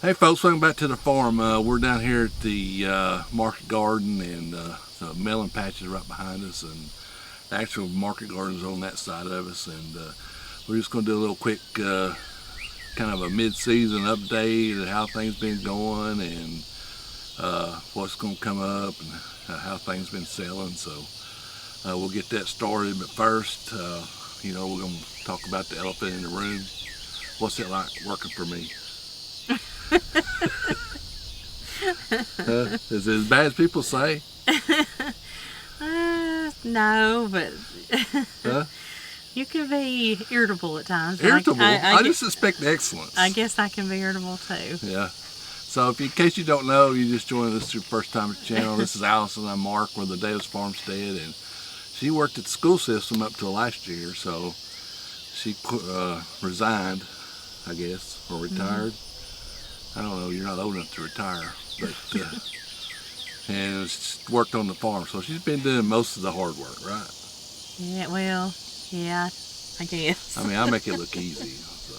Hey folks, welcome back to the farm. We're down here at the market garden, and the melon patch is right behind us, and the actual market garden is on that side of us. And we're just going to do a little quick kind of a mid-season update of how things been going, and what's going to come up, and how things been selling. So we'll get that started, but first we're going to talk about the elephant in the room. What's it like working for me? Is it as bad as people say? No, but Huh? you can be irritable at times. Irritable? I just expect excellence. I guess I can be irritable too. Yeah. So in case you don't know, you just joined us for your first time at the channel. This is Allison. I'm Mark. We're the Davis Farmstead, and she worked at the school system up till last year, so she resigned, I guess, or retired. I don't know, you're not old enough to retire, but and worked on the farm, so she's been doing most of the hard work, right? Yeah, well, yeah, I guess. I mean, I make it look easy. So,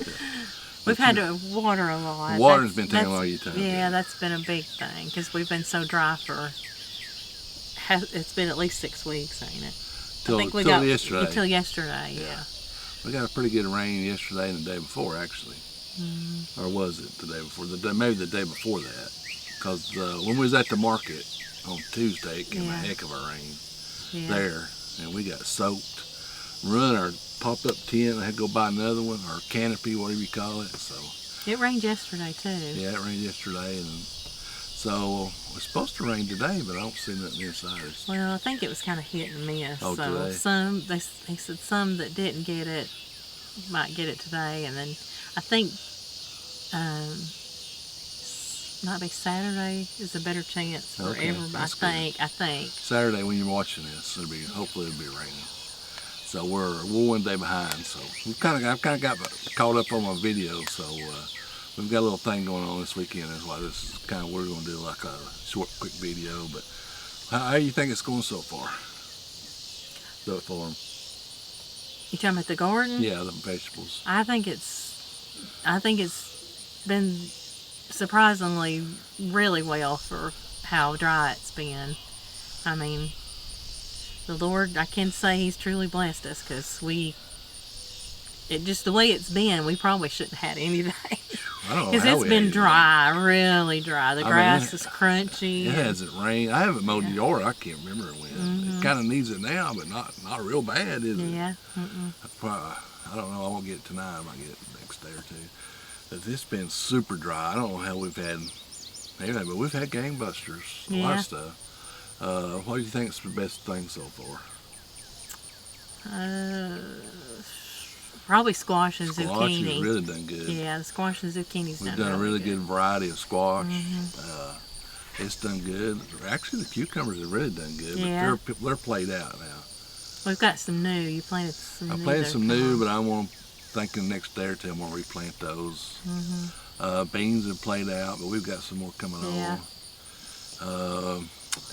yeah. We've had to water a lot. Water's been taking a lot of your time. Yeah, that's been a big thing, because we've been so dry it's been at least 6 weeks, ain't it? Until yesterday. Until yesterday, yeah. We got a pretty good rain yesterday and the day before, actually. Or was it the day before? Maybe the day before that. Because when we was at the market on Tuesday, it came a heck of a rain there, and we got soaked. Run our pop-up tent, I had to go buy another one, or canopy, whatever you call it. So it rained yesterday too. Yeah, it rained yesterday, and so it's supposed to rain today, but I don't see nothing inside us. Well, I think it was kind of hit and miss. Oh, so today? Some they said some that didn't get it might get it today, and then I think might be Saturday is a better chance for everybody. I think Saturday when you're watching this, hopefully it'll be raining. So we're one day behind. So I've kind of got caught up on my video. So we've got a little thing going on this weekend. That's why this is kind of we're going to do like a short, quick video. But how do you think it's going so far? The farm. You talking about the garden? Yeah, the vegetables. I think it's been surprisingly really well for how dry it's been. I mean, the Lord, I can say He's truly blessed us, because just the way it's been, we probably shouldn't have had anything. I don't know. Because it's been dry, really dry. The grass is crunchy. It hasn't rained. I haven't mowed the yard. I can't remember when. It kind of needs it now, but not real bad, is it? Yeah. I don't know. I won't get it tonight. I might get it the next day or two. But it's been super dry. I don't know how we've had anything, but we've had gangbusters, a lot of stuff. What do you think is the best thing so far? Probably squash and zucchini. Squash has really done good. Yeah, the squash and zucchini's We've done a really good variety of squash. It's done good. Actually, the cucumbers have really done good, but they're played out now. We've got some new. You planted some new. I planted some new, but I want to think the next day or two I'm going to replant those. Beans have played out, but we've got some more coming on.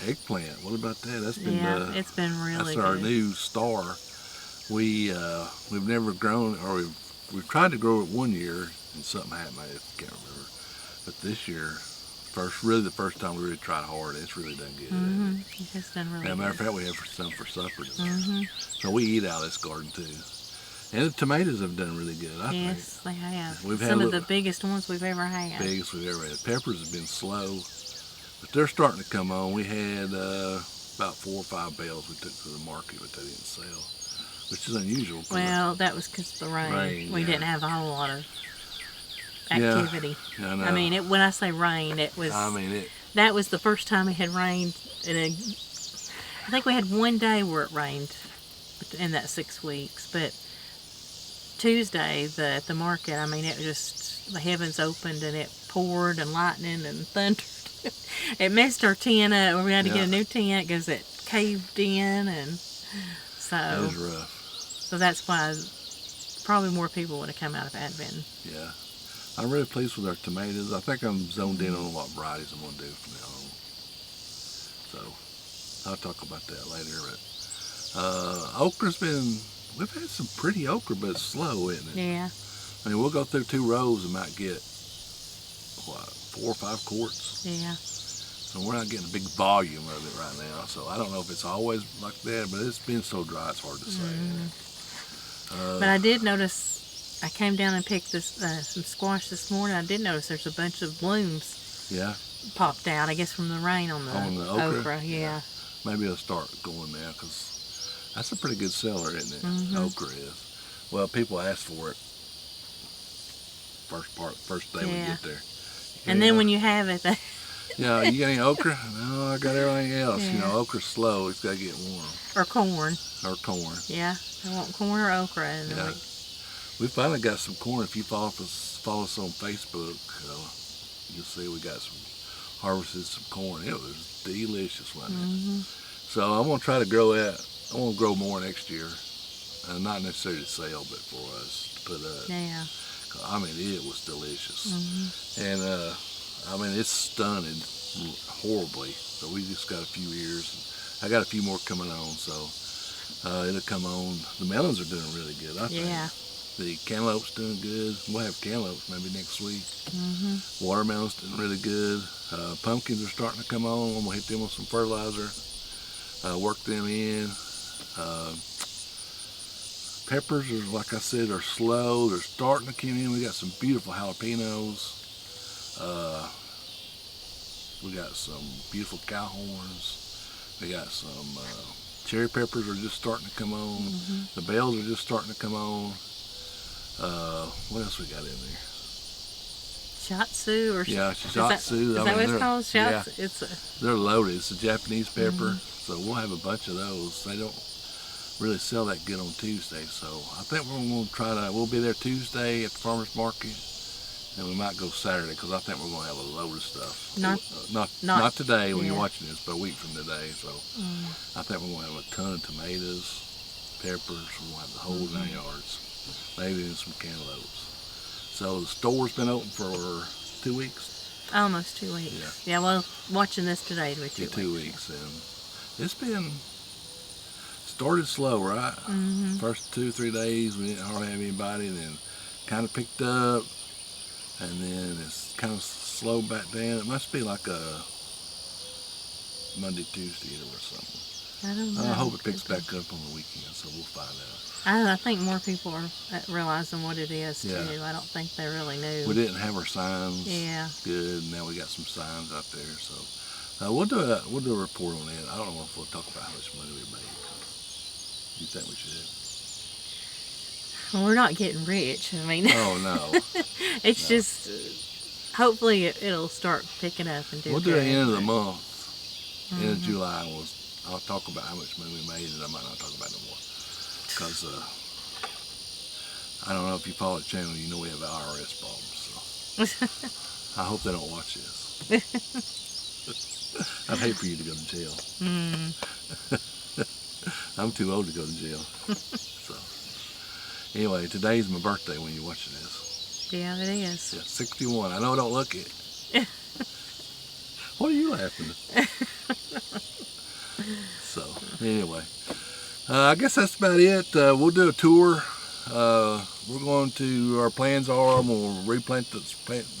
Eggplant, what about that? That's been it's been really that's our good. new star. We've never grown, or we've tried to grow it one year and something happened. I can't remember. But this year, the first time we really tried hard, it's really done good. It has done really good. As a matter of fact, we have some for supper today. So we eat out of this garden too. And the tomatoes have done really good, I think. Yes, they have. We've some had of the biggest ones we've ever had. Biggest we've ever had. Peppers have been slow, but they're starting to come on. We had about 4 or 5 bales we took to the market, but they didn't sell, which is unusual. Well, that was because of the rain. We didn't have a whole lot of activity. Yeah, I know. I mean, when I say rain, it was. I mean, that was the first time it had rained I think we had one day where it rained in that 6 weeks, but Tuesday at the market, I mean, it just, the heavens opened and it poured and lightning and thundered. It messed our tent up. We had to get a new tent because it caved in, and so it was rough. So that's why probably more people would have come out if it had been. Yeah, I'm really pleased with our tomatoes. I think I'm zoned in on what varieties I'm going to do from now on. So I'll talk about that later. But okra's been. We've had some pretty okra, but it's slow, isn't it? Yeah. I mean, we'll go through 2 rows and might get what, 4 or 5 quarts. Yeah. So we're not getting a big volume of it right now. So I don't know if it's always like that, but it's been so dry it's hard to say. But I did notice, I came down and picked this some squash this morning. I did notice there's a bunch of blooms. Yeah. Popped out, I guess from the rain on the okra. Yeah. Maybe it'll start going now because that's a pretty good seller, isn't it? Okra is. Well, people ask for it first day we get there. And then when you have it, yeah, you got any okra? No, I got everything else. You know, okra's slow. It's got to get warm. Or corn. Or corn. Yeah, I want corn or okra. And we finally got some corn. If you follow us on Facebook, you'll see we got harvested some corn. It was delicious, wasn't it? So I'm gonna try to grow that. I want to grow more next year, not necessarily to sell, but for us to put up. Yeah. I mean, it was delicious, and I mean, it's stunted horribly. So we just got a few ears. I got a few more coming on, so it'll come on. The melons are doing really good, I think. Yeah. The cantaloupe's doing good. We'll have cantaloupes maybe next week. Watermelon's doing really good. Pumpkins are starting to come on. I'm gonna hit them with some fertilizer. Work them in. Peppers are, like I said, are slow. They're starting to come in. We got some beautiful jalapenos. We got some beautiful cow horns. We got some cherry peppers are just starting to come on. The bells are just starting to come on. What else we got in there? Shatsu or shatsu. Is that what it's called? Shatsu. Yeah. They're loaded. It's a Japanese pepper, so we'll have a bunch of those. They don't really sell that good on Tuesday, so I think we're going to we'll be there Tuesday at the farmer's market, and we might go Saturday because I think we're going to have a load of stuff. Not today when you're watching this, but a week from today. So I think we're going to have a ton of tomatoes, peppers. We're going to have the whole 9 yards. Maybe even some cantaloupes. So the store's been open for 2 weeks. Almost 2 weeks. Yeah. Well, watching this today to be 2 weeks. 2 weeks, and it's been started slow, right? First 2 or 3 days we didn't hardly have anybody, and then kind of picked up, and then it's kind of slowed back down. It must be like a Monday, Tuesday or something. I don't know. I hope it picks back up on the weekend, so we'll find out. I think more people are realizing what it is too. I don't think they really knew. We didn't have our signs. Good. Now we got some signs out there, so we'll do a report on that. I don't know if we'll talk about how much money we made. You think we should? Well, we're not getting rich. I mean. Oh no. It's just hopefully it'll start picking up and do. We'll do the end of the month, end of July. I'll talk about how much money we made, and I might not talk about it no more. Because I don't know if you follow the channel, you know we have IRS problems. So I hope they don't watch this. I'd hate for you to go to jail. I'm too old to go to jail. So anyway, today's my birthday when you're watching this. Yeah, it is. Yeah, 61. I know I don't look it. What are you laughing at? So anyway. I guess that's about it. We'll do a tour. We're going to, our plans are, we'll plant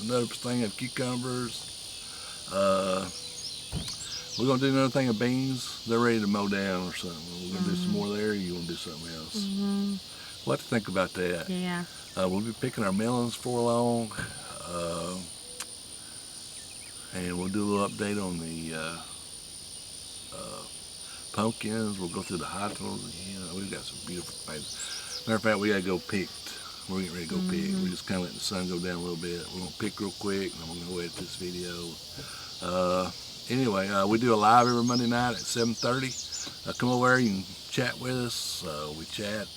another thing of cucumbers. We're going to do another thing of beans. They're ready to mow down or something. We're going to do some more there, or you want to do something else? We'll have to think about that. Yeah. We'll be picking our melons for long. And we'll do a little update on the pumpkins. We'll go through the high tunnels again. We've got some beautiful things. Matter of fact, we gotta go pick. We're getting ready to go pick. We just kind of let the sun go down a little bit. We're gonna pick real quick, and I'm gonna edit this video. Anyway, we do a live every Monday night at 7:30. Come over there, you can chat with us. We chat,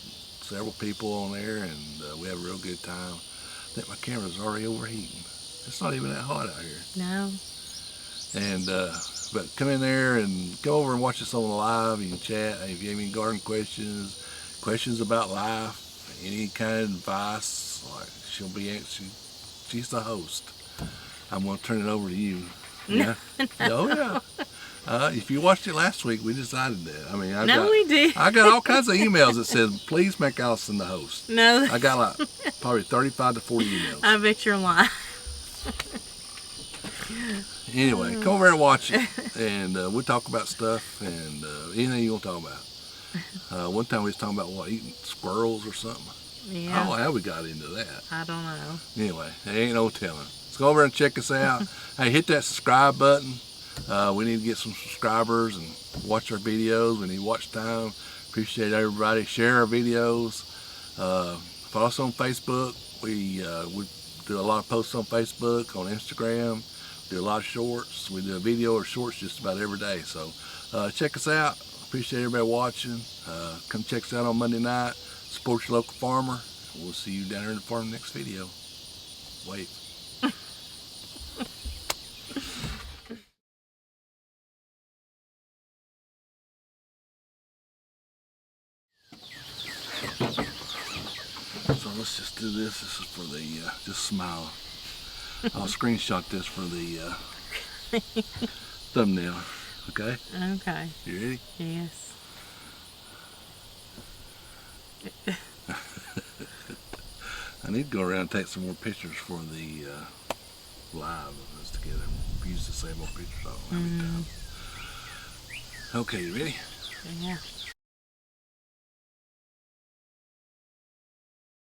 several people on there, and we have a real good time. I think my camera's already overheating. It's not even that hot out here. No. And but come in there and go over and watch us on the live. You can chat. If you have any garden questions about life, any kind of advice, like she's the host. I'm gonna turn it over to you. Yeah. Oh yeah. If you watched it last week, we decided that. I mean, we did. I got all kinds of emails that said, "Please make Allison the host." No. I got like probably 35 to 40 emails. I bet you're lying. Anyway, come over and watch it, and we'll talk about stuff and anything you want to talk about. One time we was talking about eating squirrels or something. Yeah. I don't know how we got into that. I don't know. Anyway, there ain't no telling. So go over and check us out. Hey, hit that subscribe button. We need to get some subscribers and watch our videos. We need watch time. Appreciate everybody. Share our videos. Follow us on Facebook. We do a lot of posts on Facebook, on Instagram. Do a lot of shorts. We do a video or shorts just about every day. So check us out. Appreciate everybody watching. Come check us out on Monday night. Support your local farmer. We'll see you down here in the farm next video. Wait. So let's just do this. This is for the, just smile. I'll screenshot this for the thumbnail. Okay? Okay. You ready? Yes. I need to go around and take some more pictures for the live of us together. We use the same old pictures all the time. Okay, you ready? Yeah.